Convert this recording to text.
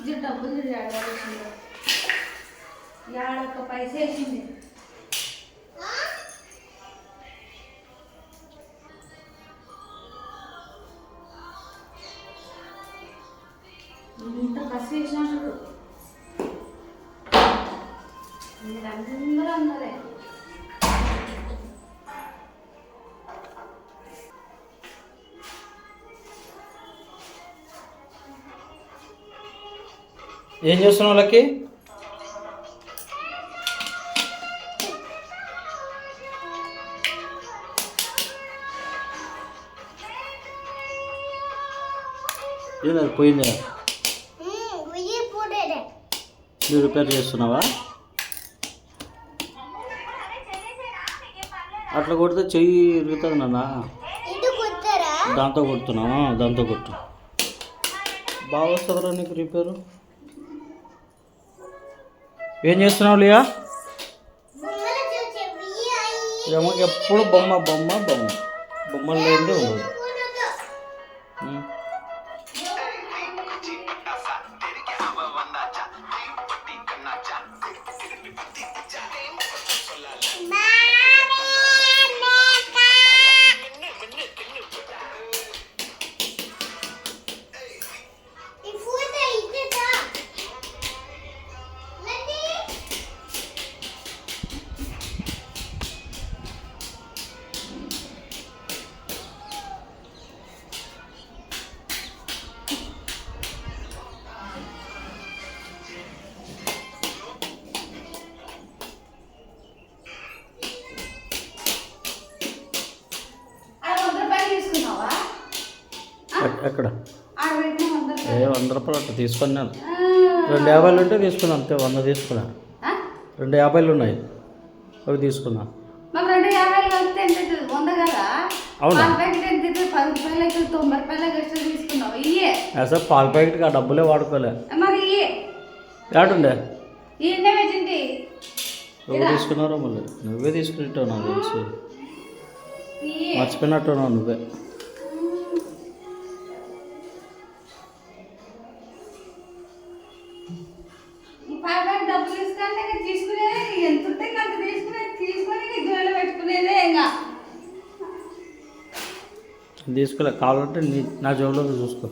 ఇది డబ్బులు ఏడాల్సింది ఏడొక్క పైసా వేసింది. ఇంత కసి వేసినట్టు మీరందరూ అందరే. ఏం చేస్తున్నావు వాళ్ళకి? ఏదో పోయిందా? నువ్వు రిపేర్ చేస్తున్నావా? అట్లా కొడితే చెయ్యి ఇరుగుతుంది నాన్న. దాంతో కొడుతున్నావా? దాంతో కొట్టు, బాగా వస్తుందిరా నీకు రిపేరు. ఏం చేస్తున్నావు లియా? అమ్మకి ఎప్పుడు బొమ్మ బొమ్మ బొమ్మ, బొమ్మలు లేనిదే ఉండదు. ఎక్కడ? 100 రూపాయలు అట్లా తీసుకున్నాను. 250 ఉంటే తీసుకున్నాను అంతే. 100 తీసుకున్నాను. 250 ఉన్నాయి, అవి తీసుకున్నా. అవునా? అసలు పాల ప్యాకెట్కి ఆ డబ్బులే వాడుకోలే. ఏడుండే ఎవరు తీసుకున్నారో మళ్ళీ. నువ్వే తీసుకుంటావు నాకు తెలుసు, మర్చిపోయినట్టున్నావు నువ్వే. తీసుకోలే, కావాలంటే నా జోబులో చూసుకో.